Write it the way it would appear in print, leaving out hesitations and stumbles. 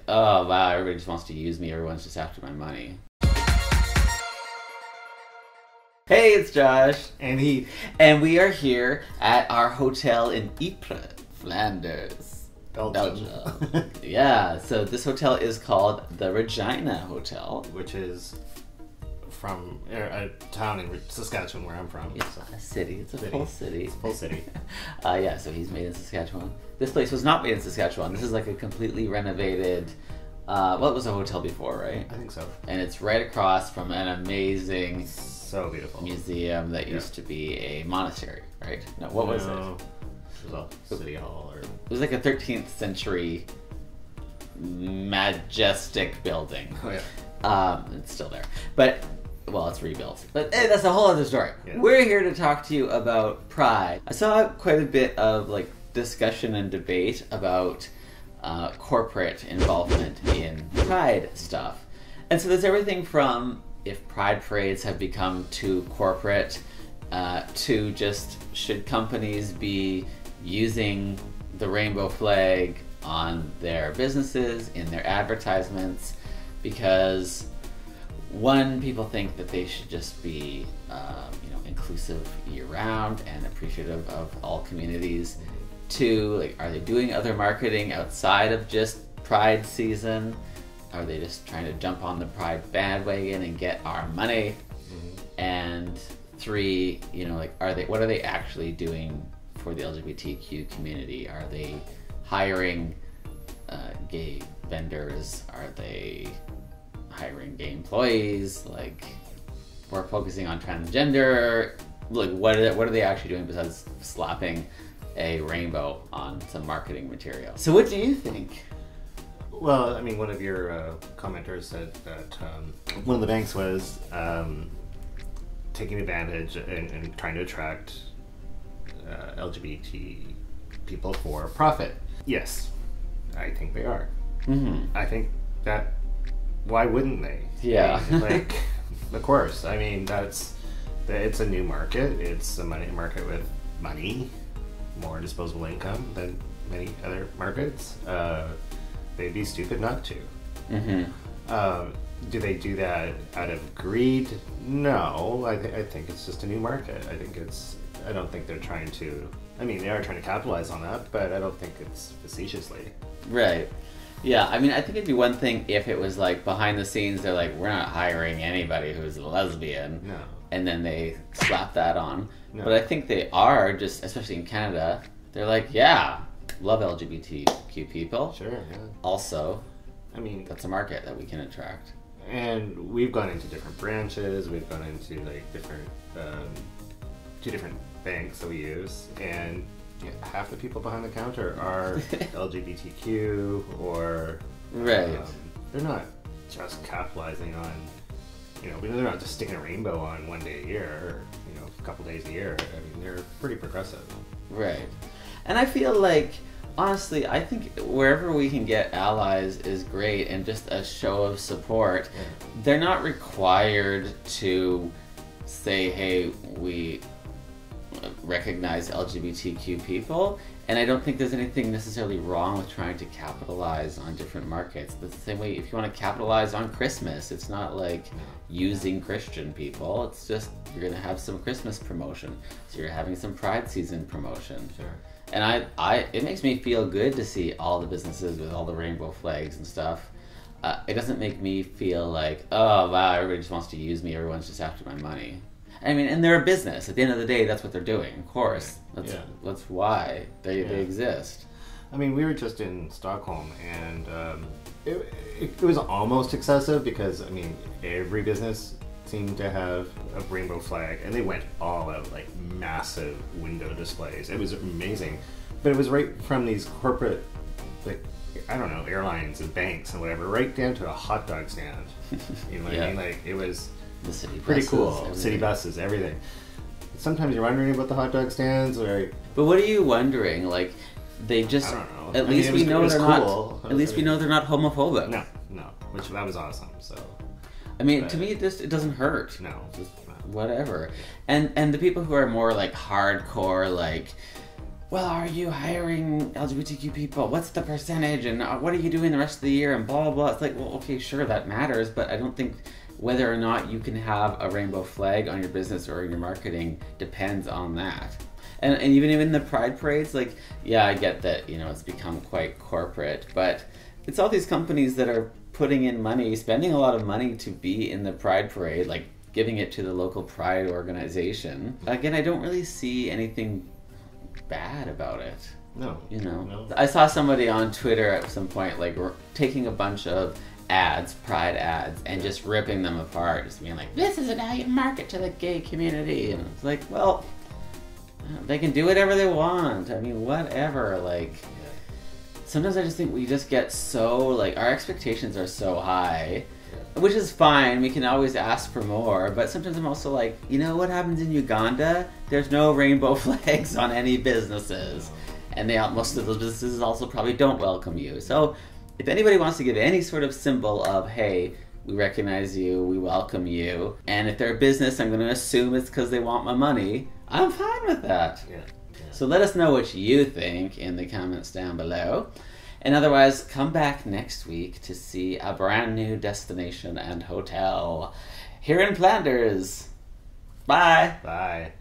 oh wow, everybody just wants to use me, everyone's just after my money. Hey, it's Josh. And he. And we are here at our hotel in Ypres, Flanders, Belgium. Yeah, so this hotel is called the Regina Hotel. Which is from a town in Saskatchewan where I'm from. It's a city. It's a full city. It's a full city. Yeah, so he's made in Saskatchewan. This place was not made in Saskatchewan. This is like a completely renovated... well, it was a hotel before, right? I think so. And it's right across from an amazing... So beautiful. Museum that used to be a monastery, right? No, what was it? It was a city hall. Or... It was like a 13th century majestic building. Oh, yeah. It's still there. But... well, it's rebuilt. But hey, that's a whole other story. Yeah. We're here to talk to you about Pride. I saw quite a bit of like discussion and debate about corporate involvement in Pride stuff. And so there's everything from if Pride parades have become too corporate to just should companies be using the rainbow flag on their businesses, in their advertisements, because one, people think that they should just be, inclusive year-round and appreciative of all communities. Two, like, are they doing other marketing outside of just Pride season? Are they just trying to jump on the Pride bandwagon and get our money? Mm-hmm. And three, what are they actually doing for the LGBTQ community? Are they hiring gay vendors? Are they hiring gay employees? Like, we're focusing on transgender. Like, what are they actually doing besides slapping a rainbow on some marketing material? So what do you think? Well, I mean, one of your commenters said that one of the banks was taking advantage and trying to attract LGBT people for profit. Yes, I think they are. Mm-hmm. I think that, why wouldn't they? Yeah. I mean, of course. I mean, it's a new market. It's a market with money, more disposable income than many other markets. They'd be stupid not to. Mm-hmm. Do they do that out of greed? No, I think it's just a new market. I don't think they're trying to, I mean, they are trying to capitalize on that, but I don't think it's facetiously. Right. Yeah, I mean, I think it'd be one thing if it was like behind the scenes, they're like, we're not hiring anybody who's a lesbian. No. And then they slap that on. No. But I think they are, just especially in Canada, they're like, yeah, love LGBTQ people. Sure, yeah. Also, I mean, that's a market that we can attract. And we've gone into different branches. We've gone into like different, 2 different banks that we use, and half the people behind the counter are LGBTQ or right. They're not just capitalizing on, they're not just sticking a rainbow on one day a year or a couple days a year. I mean, they're pretty progressive. Right. And I feel like, honestly, I think wherever we can get allies is great, and just a show of support. Yeah. They're not required to say, hey, we recognize LGBTQ people, and I don't think there's anything necessarily wrong with trying to capitalize on different markets. The same way, if you want to capitalize on Christmas, it's not like using Christian people. It's just you're going to have some Christmas promotion, so you're having some Pride season promotion. Sure. And it makes me feel good to see all the businesses with all the rainbow flags and stuff. It doesn't make me feel like, oh wow, everybody just wants to use me, everyone's just after my money. I mean, and they're a business. At the end of the day, that's what they're doing, of course. That's why they exist. I mean, we were just in Stockholm, and it was almost excessive because, I mean, every business seemed to have a rainbow flag, and they went all out, like massive window displays. It was amazing. But it was right from these corporate, like, I don't know, airlines and banks and whatever, right down to a hot dog stand. You know what I mean? Like, it was the city pretty buses, cool. everything. City buses, everything. Sometimes you're wondering about the hot dog stands, or... But what are you wondering? Like, they just... I don't know. At least we know they're not... At least we know they're not homophobic. No. Which, that was awesome, so... I mean, to me, it doesn't hurt. No. Just whatever. And the people who are more, like, hardcore, like, well, are you hiring LGBTQ people? What's the percentage? And what are you doing the rest of the year? And blah, blah, blah. It's like, well, okay, sure, that matters, but I don't think whether or not you can have a rainbow flag on your business or in your marketing depends on that. And even in the Pride parades, like, yeah, I get that, you know, it's become quite corporate, but it's all these companies that are putting in money, spending a lot of money to be in the Pride parade, like giving it to the local Pride organization. Again, I don't really see anything bad about it. No. You know? No. I saw somebody on Twitter at some point, like, taking a bunch of ads, Pride ads, and just ripping them apart, just being like, this isn't how you market to the gay community. And it's like, well, they can do whatever they want. I mean, whatever, like... Sometimes I just think we just get so, like, our expectations are so high, which is fine, we can always ask for more, but sometimes I'm also like, you know what happens in Uganda? There's no rainbow flags on any businesses, and most of those businesses also probably don't welcome you. So if anybody wants to give any sort of symbol of, hey, we recognize you, we welcome you, and if they're a business, I'm going to assume it's because they want my money, I'm fine with that. Yeah. So let us know what you think in the comments down below. And otherwise, come back next week to see a brand new destination and hotel here in Flanders. Bye. Bye.